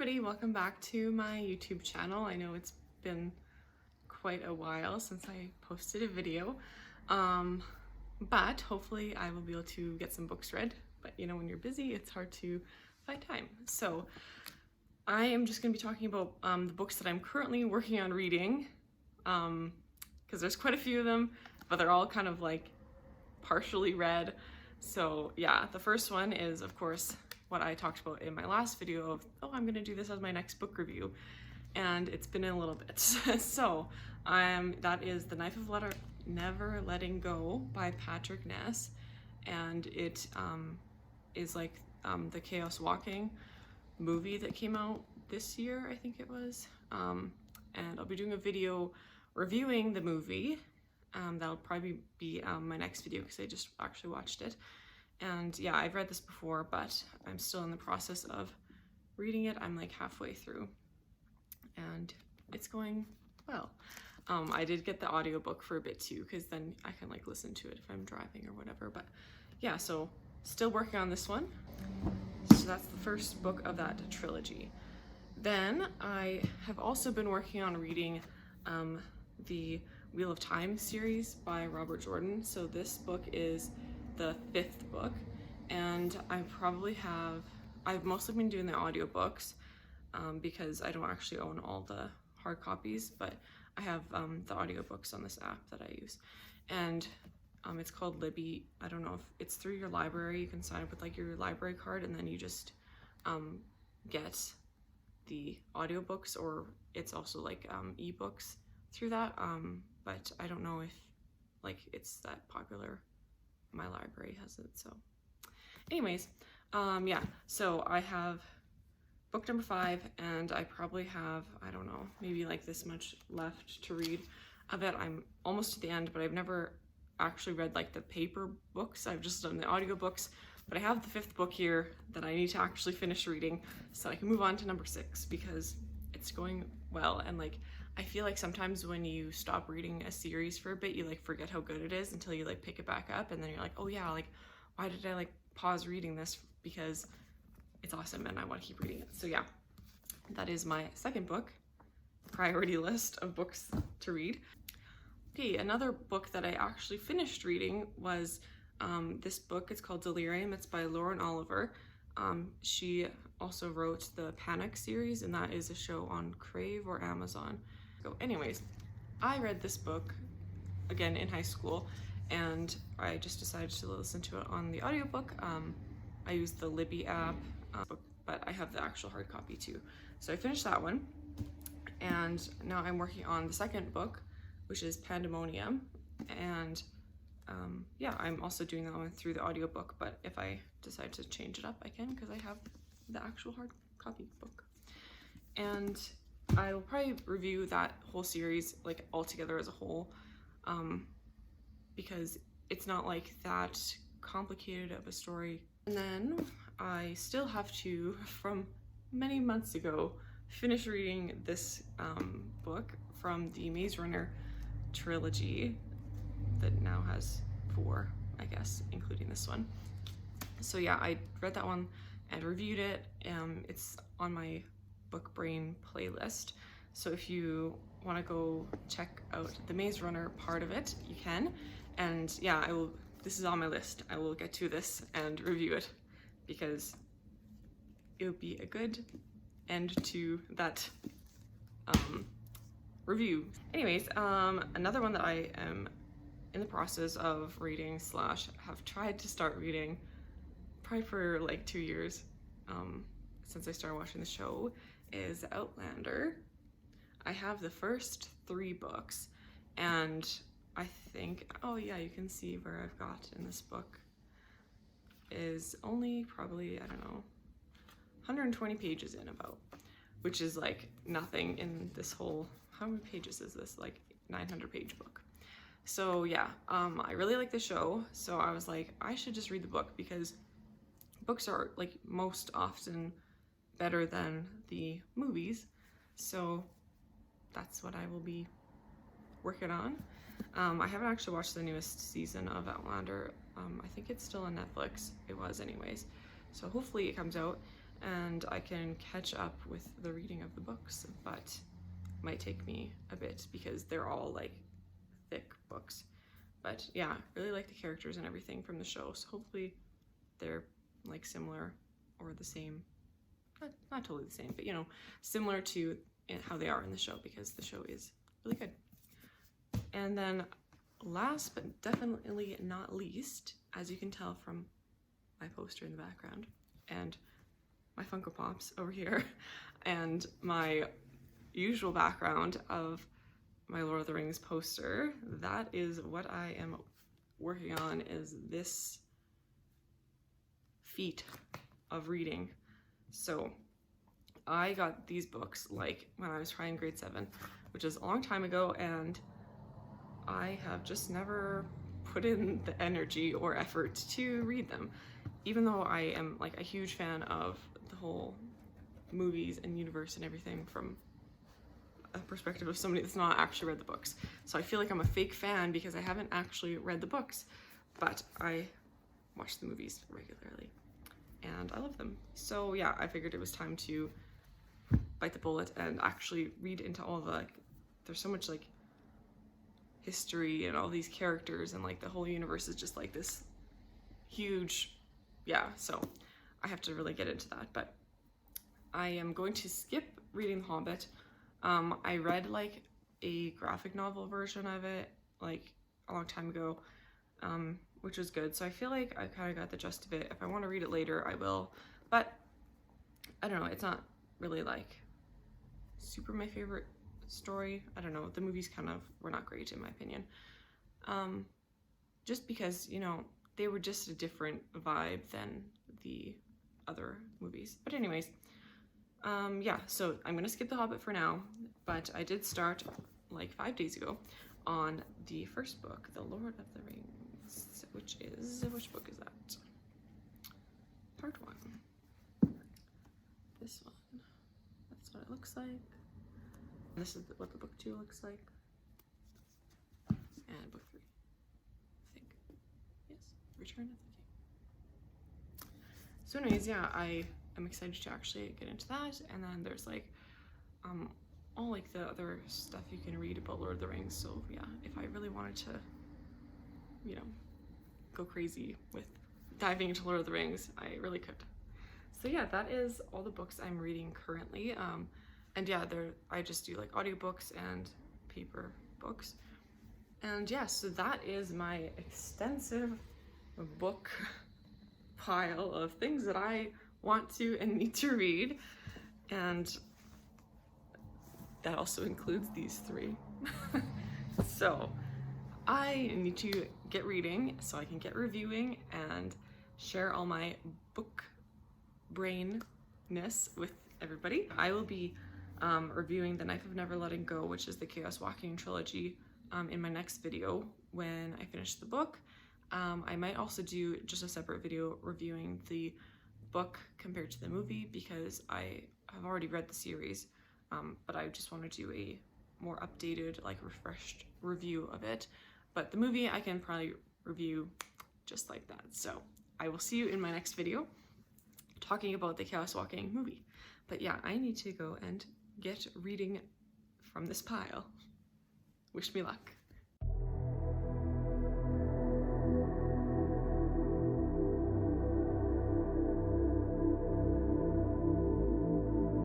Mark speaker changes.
Speaker 1: everybody, welcome back to my YouTube channel. I know it's been quite a while since I posted a video, but hopefully I will be able to get some books read. But you know, when you're busy, it's hard to find time. So I am just going to be talking about the books that I'm currently working on reading, because there's quite a few of them, but they're all kind of like partially read. So yeah, the first one is, of course, what I talked about in my last video of, oh, I'm gonna do this as my next book review, and it's been in a little bit. So that is The Knife of Never Letting Go by Patrick Ness, and it is like the Chaos Walking movie that came out this year, I think it was, and I'll be doing a video reviewing the movie. That'll probably be my next video because I just actually watched it. And yeah, I've read this before, but I'm still in the process of reading it. I'm like halfway through and it's going well. I did get the audiobook for a bit too, because then I can like listen to it if I'm driving or whatever. But yeah, so still working on this one. So that's the first book of that trilogy. Then I have also been working on reading the Wheel of Time series by Robert Jordan. So this book is the 5th book, and I've mostly been doing the audiobooks because I don't actually own all the hard copies, but I have the audiobooks on this app that I use, and it's called Libby. I don't know if it's through your library. You can sign up with like your library card, and then you just get the audiobooks, or it's also like ebooks through that, but I don't know if like it's that popular. My library has it. So anyways, yeah, so I have book number 5, and I probably have, I don't know, maybe like this much left to read of it. I'm almost to the end, but I've never actually read like the paper books. I've just done the audiobooks, but I have the 5th book here that I need to actually finish reading so I can move on to number 6, because it's going well. And like, I feel like sometimes when you stop reading a series for a bit, you like forget how good it is until you like pick it back up, and then you're like, oh yeah, like why did I like pause reading this? Because it's awesome and I want to keep reading it. So yeah, that is my 2nd book priority list of books to read. Okay, another book that I actually finished reading was this book. It's called Delirium. It's by Lauren Oliver. She also wrote the Panic series, and that is a show on Crave or Amazon. So anyways, I read this book again in high school, and I just decided to listen to it on the audiobook. I used the Libby app, but I have the actual hard copy too. So I finished that one, and now I'm working on the 2nd book, which is Pandemonium, and yeah, I'm also doing that one through the audiobook, but if I decide to change it up, I can, because I have the actual hard copy book. And I will probably review that whole series like all together as a whole, because it's not like that complicated of a story. And then I still have to, from many months ago, finish reading this book from the Maze Runner trilogy that now has 4, I guess, including this one. So yeah, I read that one and reviewed it. It's on my Book Brain playlist, so if you want to go check out the Maze Runner part of it, you can. And yeah, this is on my list. I will get to this and review it, because it would be a good end to that review. Anyways, another one that I am in the process of reading / have tried to start reading probably for like 2 years since I started watching the show is Outlander. I have the first 3 books, and I think, oh yeah, you can see where I've got in this book is only probably, I don't know, 120 pages in about, which is like nothing in this whole, how many pages is this? Like 900 page book. So yeah, I really like the show, so I was like, I should just read the book, because books are like most often better than the movies. So that's what I will be working on. I haven't actually watched the newest season of Outlander. I think it's still on Netflix. It was anyways. So hopefully it comes out. and I can catch up with the reading of the books, but might take me a bit because they're all like thick books. But yeah, really like the characters and everything from the show, so hopefully they're like similar or the same, not totally the same, but you know, similar to how they are in the show, because the show is really good. And then last but definitely not least, as you can tell from my poster in the background and my Funko Pops over here and my usual background of my Lord of the Rings poster, that is what I am working on, is this feat of reading. So I got these books like when I was trying grade 7, which is a long time ago, and I have just never put in the energy or effort to read them, even though I am like a huge fan of the whole movies and universe and everything from a perspective of somebody that's not actually read the books. So I feel like I'm a fake fan because I haven't actually read the books, but I watch the movies regularly and I love them. So yeah, I figured it was time to bite the bullet and actually read into all the, like, there's so much like history and all these characters, and like the whole universe is just like this huge, yeah, so I have to really get into that. But I am going to skip reading The Hobbit. I read like a graphic novel version of it like a long time ago, which was good, so I feel like I kind of got the gist of it. If I want to read it later, I will, but I don't know, it's not really like super my favorite story. I don't know, the movies kind of were not great in my opinion, just because, you know, they were just a different vibe than the other movies. But anyways, yeah, so I'm gonna skip The Hobbit for now, but I did start like 5 days ago on the first book, The Lord of the Rings, which book is that? Part 1. This one. That's what it looks like. This is what the book 2 looks like. And book 3, I think. Yes, Return of the King. So anyways, yeah, I'm excited to actually get into that. And then there's like all like the other stuff you can read about Lord of the Rings. So yeah, if I really wanted to, you know, go crazy with diving into Lord of the Rings, I really could. So yeah, that is all the books I'm reading currently. And yeah, I just do like audiobooks and paper books. And yeah, so that is my extensive book pile of things that I want to and need to read. And that also includes these 3. So I need to get reading so I can get reviewing and share all my book brainness with everybody. I will be reviewing The Knife of Never Letting Go, which is the Chaos Walking trilogy, in my next video when I finish the book. I might also do just a separate video reviewing the book compared to the movie, because I have already read the series, but I just want to do a more updated, like refreshed review of it. But the movie I can probably review just like that. So I will see you in my next video talking about the Chaos Walking movie. But yeah, I need to go and get reading from this pile. Wish me luck.